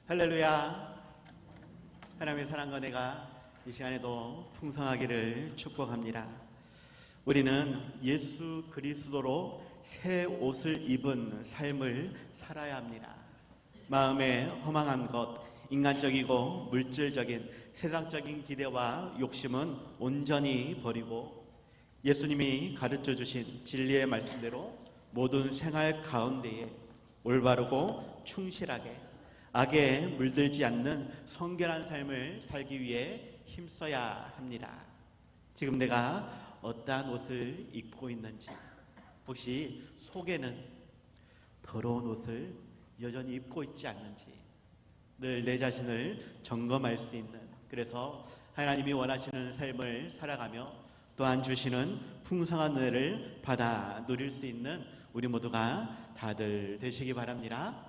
할렐루야. 하나님의 사랑과 은혜가 이 시간에도 풍성하기를 축복합니다. 우리는 예수 그리스도로 새 옷을 입은 삶을 살아야 합니다. 마음에 허망한 것, 인간적이고 물질적인 세상적인 기대와 욕심은 온전히 버리고 예수님이 가르쳐 주신 진리의 말씀대로 모든 생활 가운데에 올바르고 충실하게 악에 물들지 않는 성결한 삶을 살기 위해 힘써야 합니다. 지금 내가 어떠한 옷을 입고 있는지, 혹시 속에는 더러운 옷을 여전히 입고 있지 않는지 늘 내 자신을 점검할 수 있는, 그래서 하나님이 원하시는 삶을 살아가며 또한 주시는 풍성한 은혜를 받아 누릴 수 있는 우리 모두가 다들 되시기 바랍니다.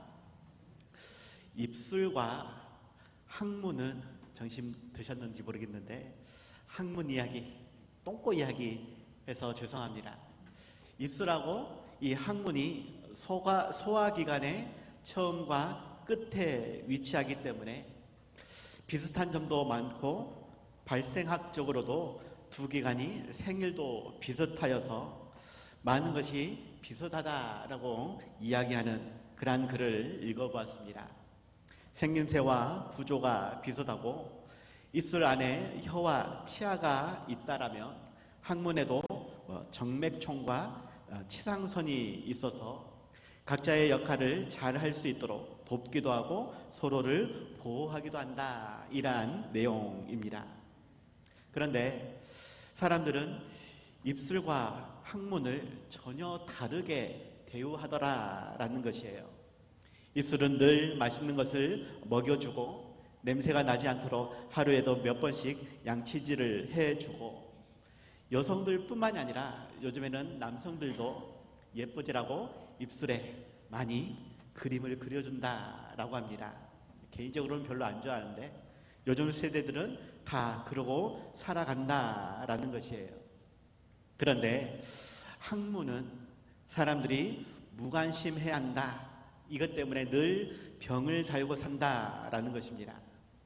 입술과 항문은 정신 드셨는지 모르겠는데 항문 이야기, 똥꼬 이야기 해서 죄송합니다. 입술하고 이 항문이 소화기관의 처음과 끝에 위치하기 때문에 비슷한 점도 많고 발생학적으로도 두 기관이 생일도 비슷하여서 많은 것이 비슷하다라고 이야기하는 그러한 글을 읽어보았습니다. 생김새와 구조가 비슷하고 입술 안에 혀와 치아가 있다라면 항문에도 정맥총과 치상선이 있어서 각자의 역할을 잘 할 수 있도록 돕기도 하고 서로를 보호하기도 한다, 이러한 내용입니다. 그런데 사람들은 입술과 항문을 전혀 다르게 대우하더라라는 것이에요. 입술은 늘 맛있는 것을 먹여주고 냄새가 나지 않도록 하루에도 몇 번씩 양치질을 해주고, 여성들 뿐만이 아니라 요즘에는 남성들도 예쁘지라고 입술에 많이 그림을 그려준다라고 합니다. 개인적으로는 별로 안 좋아하는데 요즘 세대들은 다 그러고 살아간다라는 것이에요. 그런데 항문은 사람들이 무관심해야 한다, 이것 때문에 늘 병을 달고 산다라는 것입니다.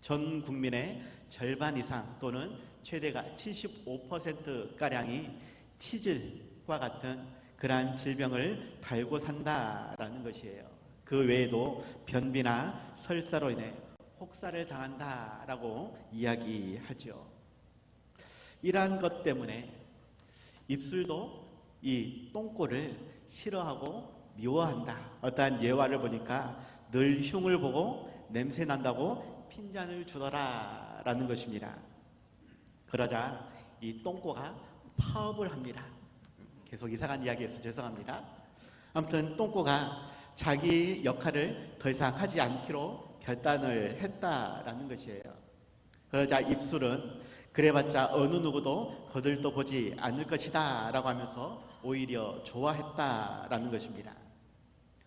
전 국민의 절반 이상 또는 최대가 75%가량이 치질과 같은 그러한 질병을 달고 산다라는 것이에요. 그 외에도 변비나 설사로 인해 혹사를 당한다라고 이야기하죠. 이러한 것 때문에 입술도 이 똥꼬를 싫어하고 미워한다. 어떠한 예화를 보니까 늘 흉을 보고 냄새 난다고 핀잔을 주더라 라는 것입니다. 그러자 이 똥꼬가 파업을 합니다. 계속 이상한 이야기해서 죄송합니다. 아무튼 똥꼬가 자기 역할을 더 이상 하지 않기로 결단을 했다라는 것이에요. 그러자 입술은 그래봤자 어느 누구도 거들떠 보지 않을 것이다 라고 하면서 오히려 좋아했다라는 것입니다.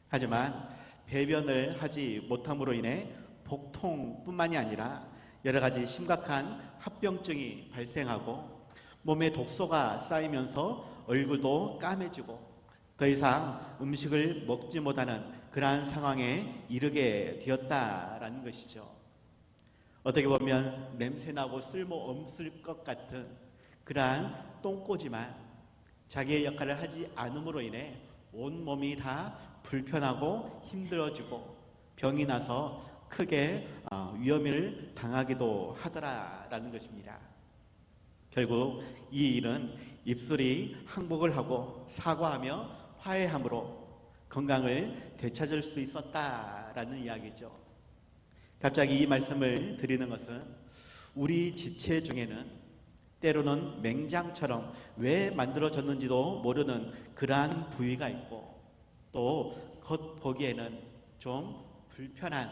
하지만 배변을 하지 못함으로 인해 복통뿐만이 아니라 여러 가지 심각한 합병증이 발생하고 몸에 독소가 쌓이면서 얼굴도 까매지고 더 이상 음식을 먹지 못하는 그러한 상황에 이르게 되었다라는 것이죠. 어떻게 보면 냄새나고 쓸모없을 것 같은 그러한 똥꼬지만 자기의 역할을 하지 않음으로 인해 온몸이 다 불편하고 힘들어지고 병이 나서 크게 위험을 당하기도 하더라라는 것입니다. 결국 이 일은 입술이 항복을 하고 사과하며 화해함으로 건강을 되찾을 수 있었다라는 이야기죠. 갑자기 이 말씀을 드리는 것은 우리 지체 중에는 때로는 맹장처럼 왜 만들어졌는지도 모르는 그러한 부위가 있고 또 겉보기에는 좀 불편한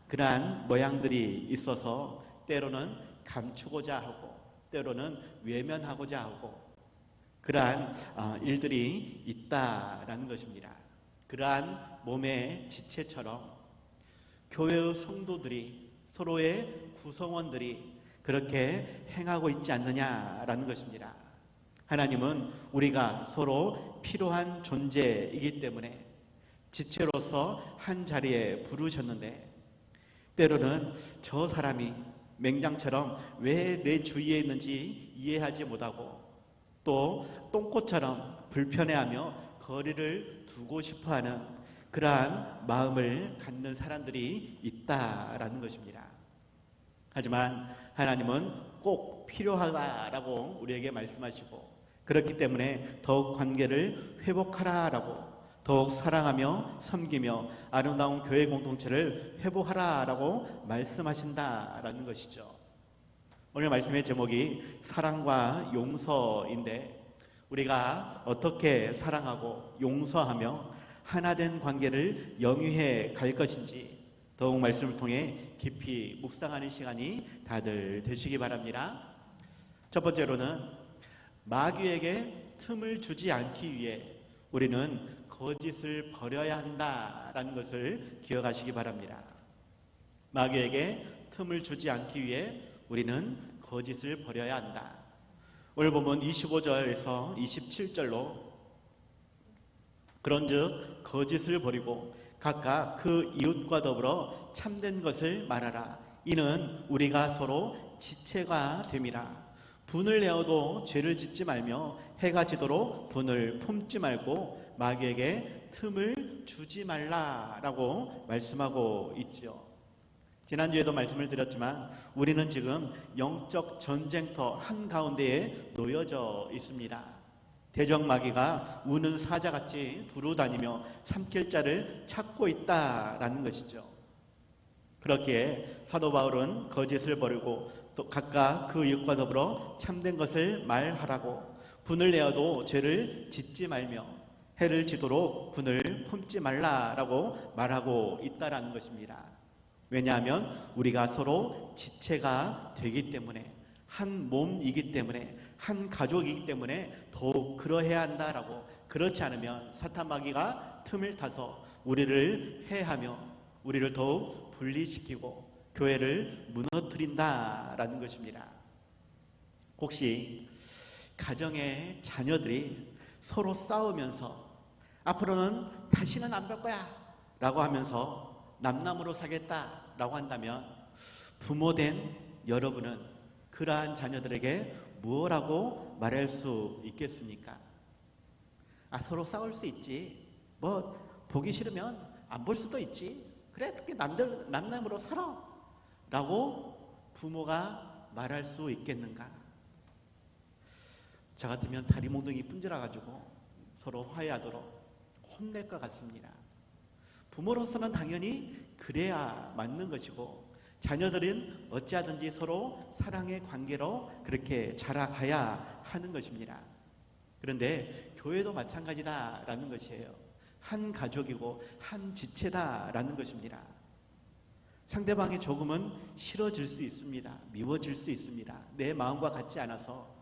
그러한 모양들이 있어서 때로는 감추고자 하고 때로는 외면하고자 하고 그러한 일들이 있다라는 것입니다. 그러한 몸의 지체처럼 교회의 성도들이, 서로의 구성원들이 그렇게 행하고 있지 않느냐라는 것입니다. 하나님은 우리가 서로 필요한 존재이기 때문에 지체로서 한 자리에 부르셨는데 때로는 저 사람이 맹장처럼 왜 내 주위에 있는지 이해하지 못하고 또 똥꼬처럼 불편해하며 거리를 두고 싶어하는 그러한 마음을 갖는 사람들이 있다라는 것입니다. 하지만 하나님은 꼭 필요하다라고 우리에게 말씀하시고 그렇기 때문에 더욱 관계를 회복하라라고 더욱 사랑하며 섬기며 아름다운 교회 공동체를 회복하라라고 말씀하신다라는 것이죠. 오늘 말씀의 제목이 사랑과 용서인데 우리가 어떻게 사랑하고 용서하며 하나된 관계를 영위해 갈 것인지 더욱 말씀을 통해 깊이 묵상하는 시간이 다들 되시기 바랍니다. 첫 번째로는 마귀에게 틈을 주지 않기 위해 우리는 거짓을 버려야 한다라는 것을 기억하시기 바랍니다. 마귀에게 틈을 주지 않기 위해 우리는 거짓을 버려야 한다. 오늘 보면 25절에서 27절로 그런즉 거짓을 버리고 각각 그 이웃과 더불어 참된 것을 말하라. 이는 우리가 서로 지체가 됨이라. 분을 내어도 죄를 짓지 말며 해가 지도록 분을 품지 말고 마귀에게 틈을 주지 말라라고 말씀하고 있죠. 지난주에도 말씀을 드렸지만 우리는 지금 영적 전쟁터 한가운데에 놓여져 있습니다. 대적마귀가 우는 사자같이 두루다니며 삼킬 자를 찾고 있다라는 것이죠. 그렇기에 사도 바울은 거짓을 버리고 또 각각 그 이웃과 더불어 참된 것을 말하라고 분을 내어도 죄를 짓지 말며 해를 지도록 분을 품지 말라라고 말하고 있다라는 것입니다. 왜냐하면 우리가 서로 지체가 되기 때문에 한 몸이기 때문에 한 가족이기 때문에 더욱 그러해야 한다라고 그렇지 않으면 사탄 마귀가 틈을 타서 우리를 해하며 우리를 더욱 분리시키고 교회를 무너뜨린다라는 것입니다. 혹시 가정의 자녀들이 서로 싸우면서 앞으로는 다시는 안 볼 거야 라고 하면서 남남으로 사겠다라고 한다면 부모된 여러분은 그러한 자녀들에게 무엇라고 말할 수 있겠습니까? 서로 싸울 수 있지. 보기 싫으면 안 볼 수도 있지. 그래, 그렇게 남남으로 살아 라고 부모가 말할 수 있겠는가? 저 같으면 다리 몽둥이 분질러가지고 서로 화해하도록 혼낼 것 같습니다. 부모로서는 당연히 그래야 맞는 것이고 자녀들은 어찌하든지 서로 사랑의 관계로 그렇게 자라가야 하는 것입니다. 그런데 교회도 마찬가지다라는 것이에요. 한 가족이고 한 지체다라는 것입니다. 상대방이 조금은 싫어질 수 있습니다. 미워질 수 있습니다. 내 마음과 같지 않아서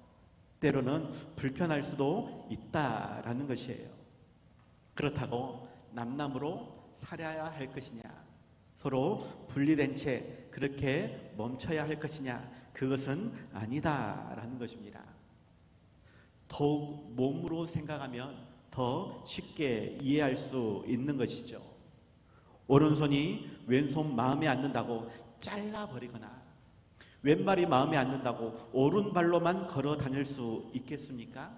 때로는 불편할 수도 있다라는 것이에요. 그렇다고 남남으로 살아야 할 것이냐, 서로 분리된 채 그렇게 멈춰야 할 것이냐, 그것은 아니다라는 것입니다. 더욱 몸으로 생각하면 더 쉽게 이해할 수 있는 것이죠. 오른손이 왼손 마음에 안 든다고 잘라버리거나 왼발이 마음에 안 든다고 오른발로만 걸어 다닐 수 있겠습니까?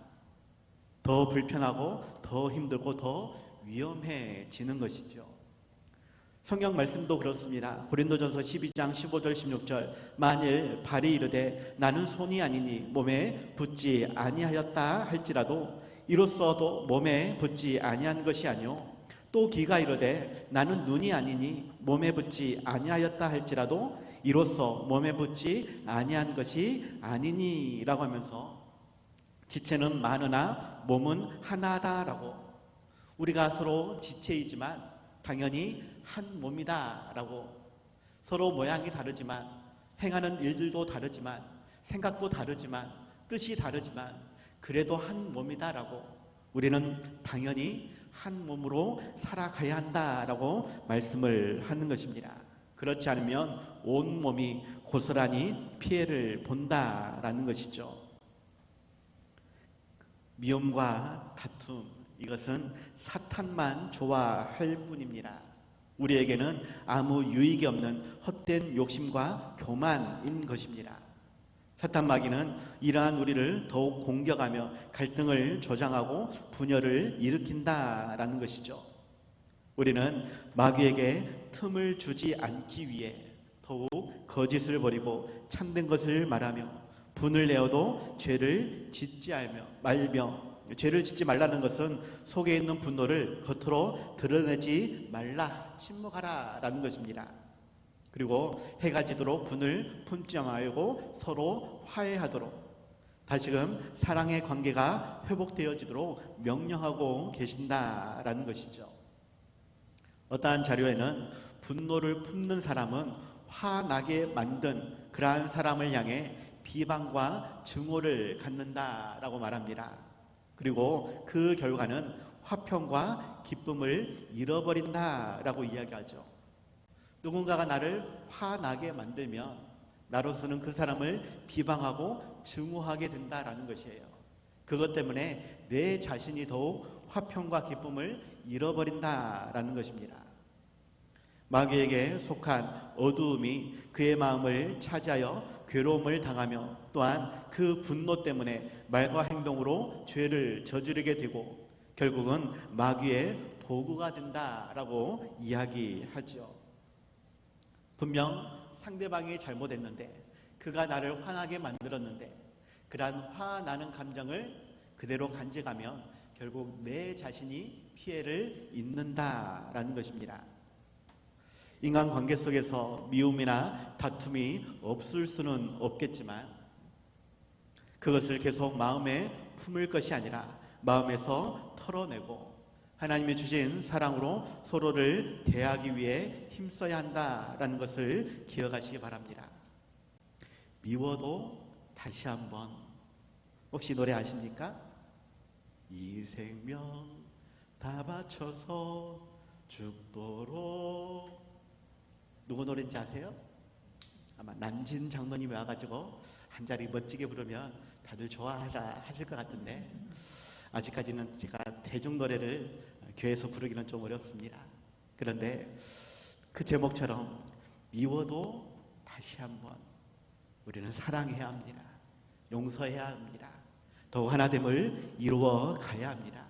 더 불편하고 더 힘들고 더 위험해지는 것이죠. 성경 말씀도 그렇습니다. 고린도전서 12장 15절 16절 만일 발이 이르되 나는 손이 아니니 몸에 붙지 아니하였다 할지라도 이로써도 몸에 붙지 아니한 것이 아니요 또 귀가 이르되 나는 눈이 아니니 몸에 붙지 아니하였다 할지라도 이로써 몸에 붙지 아니한 것이 아니니라고 하면서 지체는 많으나 몸은 하나다라고 우리가 서로 지체이지만 당연히 한 몸이다라고 서로 모양이 다르지만 행하는 일들도 다르지만 생각도 다르지만 뜻이 다르지만 그래도 한 몸이다라고 우리는 당연히 한 몸으로 살아가야 한다라고 말씀을 하는 것입니다. 그렇지 않으면 온 몸이 고스란히 피해를 본다라는 것이죠. 미움과 다툼 이것은 사탄만 좋아할 뿐입니다. 우리에게는 아무 유익이 없는 헛된 욕심과 교만인 것입니다. 사탄 마귀는 이러한 우리를 더욱 공격하며 갈등을 조장하고 분열을 일으킨다라는 것이죠. 우리는 마귀에게 틈을 주지 않기 위해 더욱 거짓을 버리고 참된 것을 말하며 분을 내어도 죄를 짓지 말며, 죄를 짓지 말라는 것은 속에 있는 분노를 겉으로 드러내지 말라, 침묵하라 라는 것입니다. 그리고 해가 지도록 분을 품지 말고 서로 화해하도록, 다시금 사랑의 관계가 회복되어지도록 명령하고 계신다라는 것이죠. 어떠한 자료에는 분노를 품는 사람은 화나게 만든 그러한 사람을 향해 비방과 증오를 갖는다라고 말합니다. 그리고 그 결과는 화평과 기쁨을 잃어버린다라고 이야기하죠. 누군가가 나를 화나게 만들면 나로서는 그 사람을 비방하고 증오하게 된다라는 것이에요. 그것 때문에 내 자신이 더욱 화평과 기쁨을 잃어버린다라는 것입니다. 마귀에게 속한 어두움이 그의 마음을 차지하여 괴로움을 당하며, 또한 그 분노 때문에 말과 행동으로 죄를 저지르게 되고 결국은 마귀의 도구가 된다라고 이야기하죠. 분명 상대방이 잘못했는데, 그가 나를 화나게 만들었는데, 그러한 화나는 감정을 그대로 간직하면 결국 내 자신이 피해를 입는다라는 것입니다. 인간관계 속에서 미움이나 다툼이 없을 수는 없겠지만 그것을 계속 마음에 품을 것이 아니라 마음에서 털어내고 하나님이 주신 사랑으로 서로를 대하기 위해 힘써야 한다라는 것을 기억하시기 바랍니다. 미워도 다시 한번, 혹시 노래 아십니까? 이 생명 다 바쳐서 죽도록. 누구 노래인지 아세요? 아마 난진 장로님이 와가지고 한 자리 멋지게 부르면 다들 좋아하라 하실 것 같은데, 아직까지는 제가 대중 노래를 교회에서 부르기는 좀 어렵습니다. 그런데 그 제목처럼 미워도 다시 한번 우리는 사랑해야 합니다. 용서해야 합니다. 더욱 하나됨을 이루어 가야 합니다.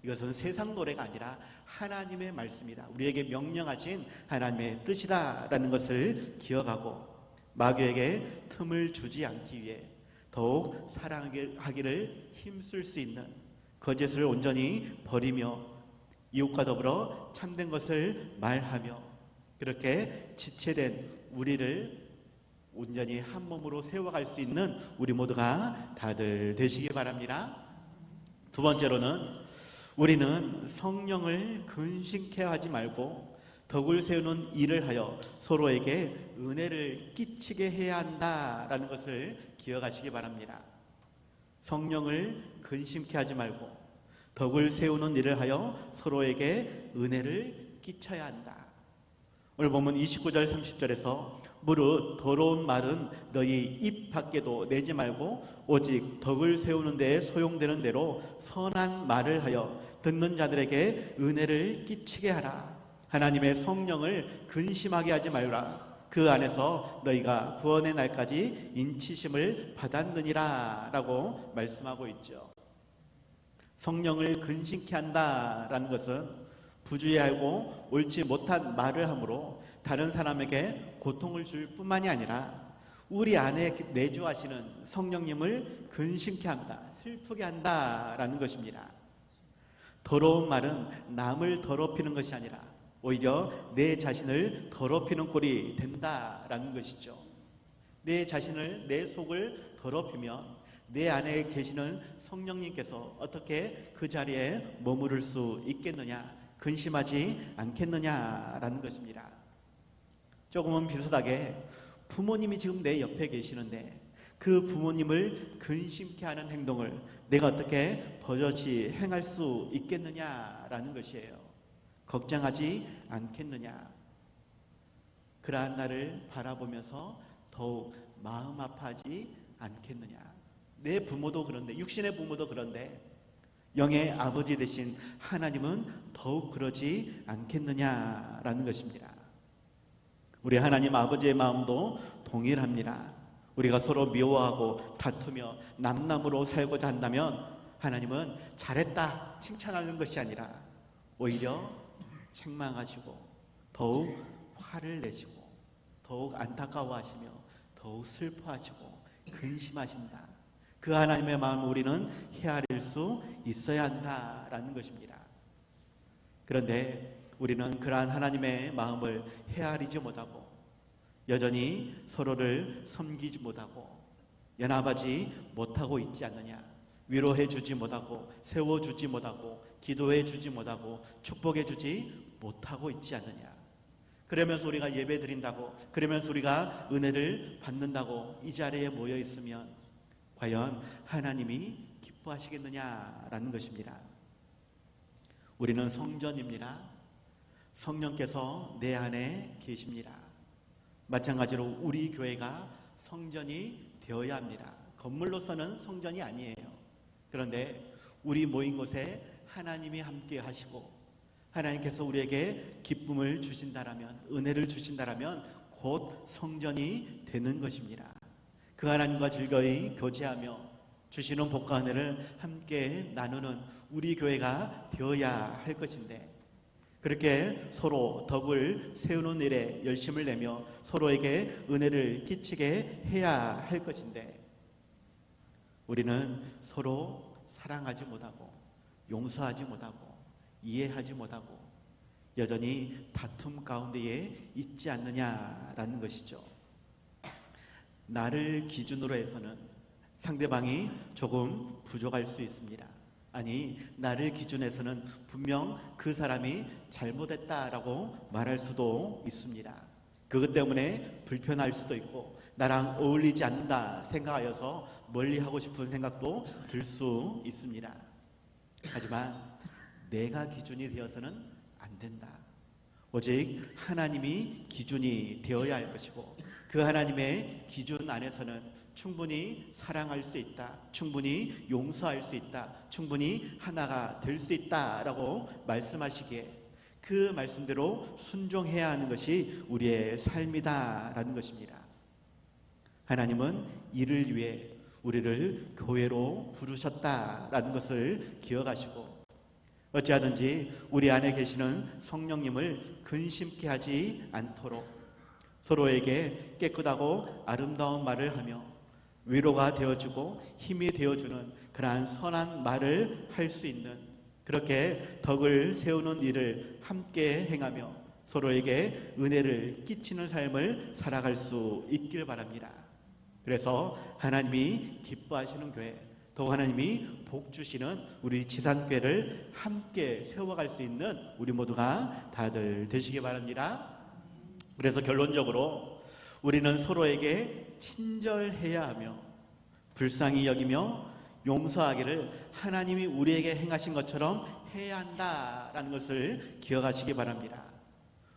이것은 세상 노래가 아니라 하나님의 말씀이다, 우리에게 명령하신 하나님의 뜻이다라는 것을 기억하고 마귀에게 틈을 주지 않기 위해 더욱 사랑하기를 힘쓸 수 있는, 거짓을 온전히 버리며 이웃과 더불어 참된 것을 말하며, 그렇게 지체된 우리를 온전히 한 몸으로 세워갈 수 있는 우리 모두가 다들 되시기 바랍니다. 두 번째로는 우리는 성령을 근심케 하지 말고 덕을 세우는 일을 하여 서로에게 은혜를 끼치게 해야 한다라는 것을 기억하시기 바랍니다. 성령을 근심케 하지 말고 덕을 세우는 일을 하여 서로에게 은혜를 끼쳐야 한다. 오늘 보면 29절 30절에서 무릇 더러운 말은 너희 입 밖에도 내지 말고 오직 덕을 세우는 데에 소용되는 대로 선한 말을 하여 듣는 자들에게 은혜를 끼치게 하라. 하나님의 성령을 근심하게 하지 말라. 그 안에서 너희가 구원의 날까지 인치심을 받았느니라 라고 말씀하고 있죠. 성령을 근심케 한다라는 것은 부주의하고 옳지 못한 말을 함으로 다른 사람에게 고통을 줄 뿐만이 아니라 우리 안에 내주하시는 성령님을 근심케 한다, 슬프게 한다라는 것입니다. 더러운 말은 남을 더럽히는 것이 아니라 오히려 내 자신을 더럽히는 꼴이 된다라는 것이죠. 내 자신을, 내 속을 더럽히면 내 안에 계시는 성령님께서 어떻게 그 자리에 머무를 수 있겠느냐, 근심하지 않겠느냐라는 것입니다. 조금은 비슷하게 부모님이 지금 내 옆에 계시는데 그 부모님을 근심케 하는 행동을 내가 어떻게 버젓이 행할 수 있겠느냐라는 것이에요. 걱정하지 않겠느냐. 그러한 나를 바라보면서 더욱 마음 아파하지 않겠느냐. 내 부모도 그런데, 육신의 부모도 그런데 영의 아버지 되신 하나님은 더욱 그러지 않겠느냐라는 것입니다. 우리 하나님 아버지의 마음도 동일합니다. 우리가 서로 미워하고 다투며 남남으로 살고자 한다면 하나님은 잘했다 칭찬하는 것이 아니라 오히려 책망하시고 더욱 화를 내시고 더욱 안타까워하시며 더욱 슬퍼하시고 근심하신다. 그 하나님의 마음을 우리는 헤아릴 수 있어야 한다라는 것입니다. 그런데 우리는 그러한 하나님의 마음을 헤아리지 못하고 여전히 서로를 섬기지 못하고 연합하지 못하고 있지 않느냐. 위로해 주지 못하고 세워주지 못하고 기도해 주지 못하고 축복해 주지 못하고 있지 않느냐. 그러면서 우리가 예배 드린다고, 그러면서 우리가 은혜를 받는다고 이 자리에 모여 있으면 과연 하나님이 기뻐하시겠느냐라는 것입니다. 우리는 성전입니다. 성령께서 내 안에 계십니다. 마찬가지로 우리 교회가 성전이 되어야 합니다. 건물로서는 성전이 아니에요. 그런데 우리 모인 곳에 하나님이 함께 하시고 하나님께서 우리에게 기쁨을 주신다라면, 은혜를 주신다라면 곧 성전이 되는 것입니다. 그 하나님과 즐거이 교제하며 주시는 복과 은혜를 함께 나누는 우리 교회가 되어야 할 것인데, 그렇게 서로 덕을 세우는 일에 열심을 내며 서로에게 은혜를 끼치게 해야 할 것인데, 우리는 서로 사랑하지 못하고 용서하지 못하고 이해하지 못하고 여전히 다툼 가운데에 있지 않느냐라는 것이죠. 나를 기준으로 해서는 상대방이 조금 부족할 수 있습니다. 아니, 나를 기준해서는 분명 그 사람이 잘못했다라고 말할 수도 있습니다. 그것 때문에 불편할 수도 있고 나랑 어울리지 않는다 생각하여서 멀리하고 싶은 생각도 들 수 있습니다. 하지만 내가 기준이 되어서는 안 된다. 오직 하나님이 기준이 되어야 할 것이고 그 하나님의 기준 안에서는 충분히 사랑할 수 있다, 충분히 용서할 수 있다, 충분히 하나가 될 수 있다라고 말씀하시기에 그 말씀대로 순종해야 하는 것이 우리의 삶이다라는 것입니다. 하나님은 이를 위해 우리를 교회로 부르셨다라는 것을 기억하시고 어찌하든지 우리 안에 계시는 성령님을 근심케 하지 않도록 서로에게 깨끗하고 아름다운 말을 하며 위로가 되어주고 힘이 되어주는 그러한 선한 말을 할 수 있는, 그렇게 덕을 세우는 일을 함께 행하며 서로에게 은혜를 끼치는 삶을 살아갈 수 있길 바랍니다. 그래서 하나님이 기뻐하시는 교회, 또 하나님이 복 주시는 우리 지산교회를 함께 세워갈 수 있는 우리 모두가 다들 되시기 바랍니다. 그래서 결론적으로 우리는 서로에게 친절해야 하며 불쌍히 여기며 용서하기를 하나님이 우리에게 행하신 것처럼 해야 한다라는 것을 기억하시기 바랍니다.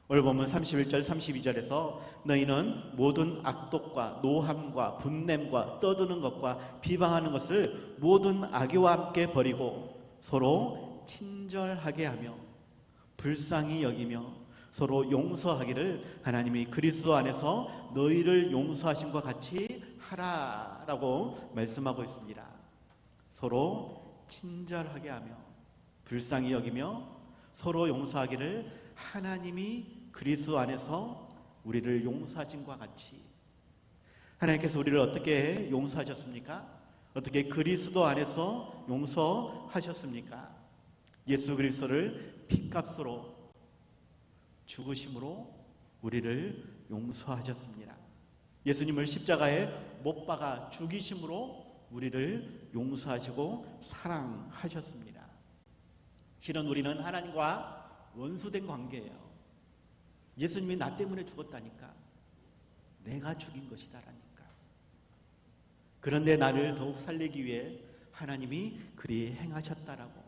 오늘 보면 31절 32절에서 너희는 모든 악독과 노함과 분냄과 떠드는 것과 비방하는 것을 모든 악의와 함께 버리고 서로 친절하게 하며 불쌍히 여기며 서로 용서하기를 하나님이 그리스도 안에서 너희를 용서하심과 같이 하라라고 말씀하고 있습니다. 서로 친절하게 하며 불쌍히 여기며 서로 용서하기를 하나님이 그리스도 안에서 우리를 용서하심과 같이. 하나님께서 우리를 어떻게 용서하셨습니까? 어떻게 그리스도 안에서 용서하셨습니까? 예수 그리스도를 핏값으로 죽으심으로 우리를 용서하셨습니다. 예수님을 십자가에 못 박아 죽이심으로 우리를 용서하시고 사랑하셨습니다. 실은 우리는 하나님과 원수된 관계예요. 예수님이 나 때문에 죽었다니까. 내가 죽인 것이다라니까. 그런데 나를 더욱 살리기 위해 하나님이 그리 행하셨다라고.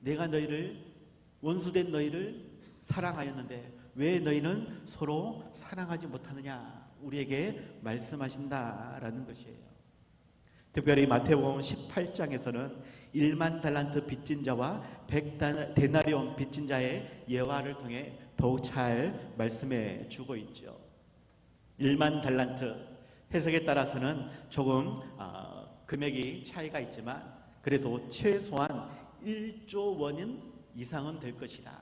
내가 너희를, 원수된 너희를 사랑하였는데 왜 너희는 서로 사랑하지 못하느냐, 우리에게 말씀하신다라는 것이에요. 특별히 마태복음 18장에서는 1만 달란트 빚진 자와 100데나리온 빚진 자의 예화를 통해 더욱 잘 말씀해 주고 있죠. 1만 달란트 해석에 따라서는 조금 금액이 차이가 있지만 그래도 최소한 1조 원 이상은 될 것이다.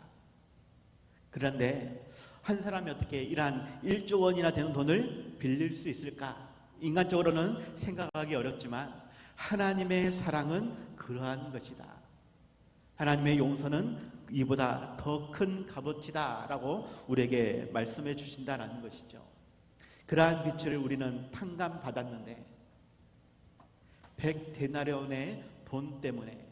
그런데 한 사람이 어떻게 이러한 1조 원이나 되는 돈을 빌릴 수 있을까? 인간적으로는 생각하기 어렵지만 하나님의 사랑은 그러한 것이다. 하나님의 용서는 이보다 더 큰 값어치다 라고 우리에게 말씀해 주신다는 것이죠. 그러한 빛을 우리는 탕감받았는데 100데나리온의 돈 때문에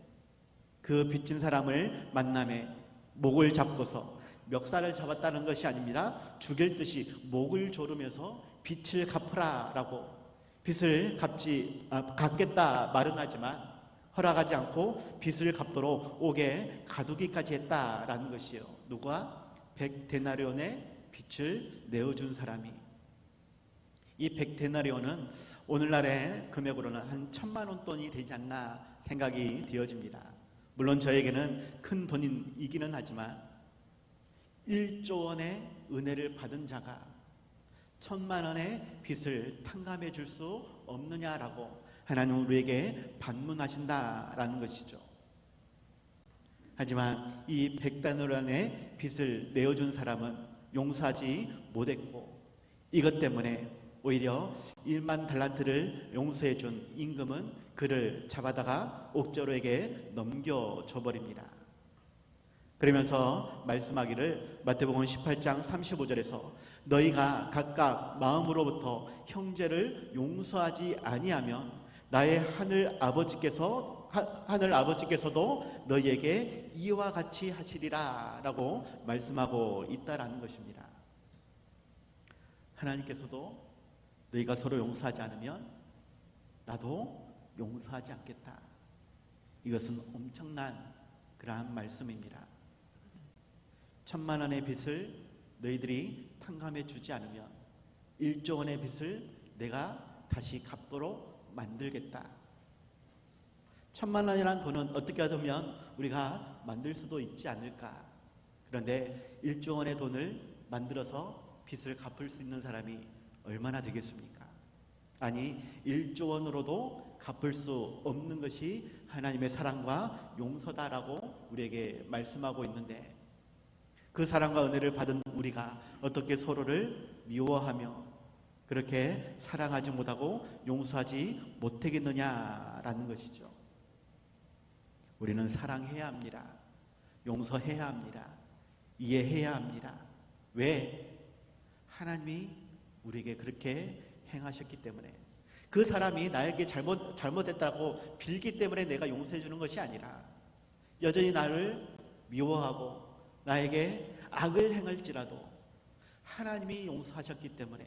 그 빚진 사람을 만남에 목을 잡고서 멱살을 잡았다는 것이 아닙니다. 죽일 듯이 목을 조르면서 빚을 갚으라 라고 빚을 갚겠다 말은 하지만 허락하지 않고 빚을 갚도록 옥에 가두기까지 했다라는 것이요. 누가? 100데나리온의 빚을 내어준 사람이. 이 100데나리온은 오늘날의 금액으로는 한 1,000만 원 돈이 되지 않나 생각이 되어집니다. 물론 저에게는 큰 돈이기는 하지만 1조 원의 은혜를 받은 자가 1,000만 원의 빚을 탕감해 줄 수 없느냐라고 하나님은 우리에게 반문하신다라는 것이죠. 하지만 이 100데나리온의 빚을 내어준 사람은 용서하지 못했고 이것 때문에 오히려 1만 달란트를 용서해 준 임금은 그를 잡아다가 옥저로에게 넘겨줘 버립니다. 그러면서 말씀하기를 마태복음 18장 35절에서 너희가 각각 마음으로부터 형제를 용서하지 아니하면 나의 하늘 아버지께서도 너희에게 이와 같이 하시리라 라고 말씀하고 있다라는 것입니다. 하나님께서도 너희가 서로 용서하지 않으면 나도 용서하지 않겠다. 이것은 엄청난 그러한 말씀입니다. 1,000만 원의 빚을 너희들이 탕감해 주지 않으면 1조 원의 빚을 내가 다시 갚도록 만들겠다. 1,000만 원이라는 돈은 어떻게 하면 우리가 만들 수도 있지 않을까. 그런데 1조 원의 돈을 만들어서 빚을 갚을 수 있는 사람이 얼마나 되겠습니까? 아니 1조 원으로도 갚을 수 없는 것이 하나님의 사랑과 용서다라고 우리에게 말씀하고 있는데 그 사랑과 은혜를 받은 우리가 어떻게 서로를 미워하며 그렇게 사랑하지 못하고 용서하지 못하겠느냐라는 것이죠. 우리는 사랑해야 합니다. 용서해야 합니다. 이해해야 합니다. 왜? 하나님이 우리에게 그렇게 행하셨기 때문에 그 사람이 나에게 잘못했다고 빌기 때문에 내가 용서해 주는 것이 아니라 여전히 나를 미워하고 나에게 악을 행할지라도 하나님이 용서하셨기 때문에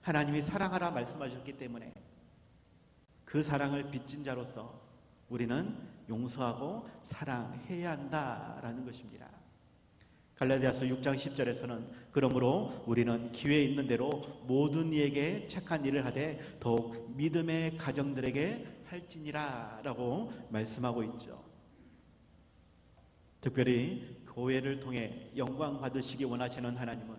하나님이 사랑하라 말씀하셨기 때문에 그 사랑을 빚진 자로서 우리는 용서하고 사랑해야 한다라는 것입니다. 갈라디아서 6장 10절에서는 그러므로 우리는 기회 있는 대로 모든 이에게 착한 일을 하되 더욱 믿음의 가정들에게 할지니라 라고 말씀하고 있죠. 특별히 교회를 통해 영광 받으시기 원하시는 하나님은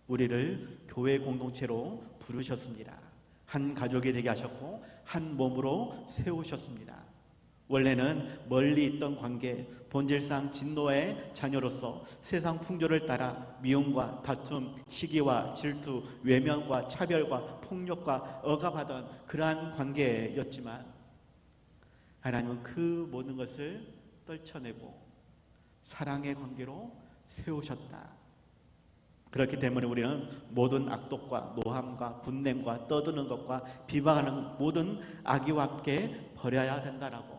우리를 교회 공동체로 부르셨습니다. 한 가족이 되게 하셨고 한 몸으로 세우셨습니다. 원래는 멀리 있던 관계, 본질상 진노의 자녀로서 세상 풍조를 따라 미움과 다툼, 시기와 질투, 외면과 차별과 폭력과 억압하던 그러한 관계였지만 하나님은 그 모든 것을 떨쳐내고 사랑의 관계로 세우셨다. 그렇기 때문에 우리는 모든 악독과 노함과 분냄과 떠드는 것과 비방하는 모든 악의와 함께 버려야 된다라고,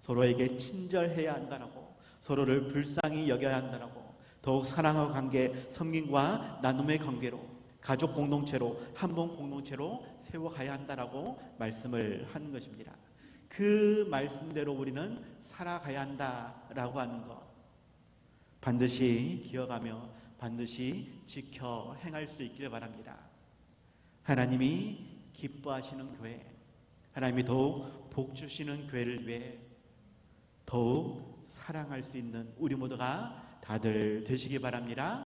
서로에게 친절해야 한다라고, 서로를 불쌍히 여겨야 한다라고, 더욱 사랑과 관계, 섬김과 나눔의 관계로 가족 공동체로 한 몸 공동체로 세워가야 한다라고 말씀을 하는 것입니다. 그 말씀대로 우리는 살아가야 한다라고 하는 것 반드시 기억하며 반드시 지켜 행할 수 있길 바랍니다. 하나님이 기뻐하시는 교회, 하나님이 더욱 복 주시는 교회를 위해 더욱 사랑할 수 있는 우리 모두가 다들 되시기 바랍니다.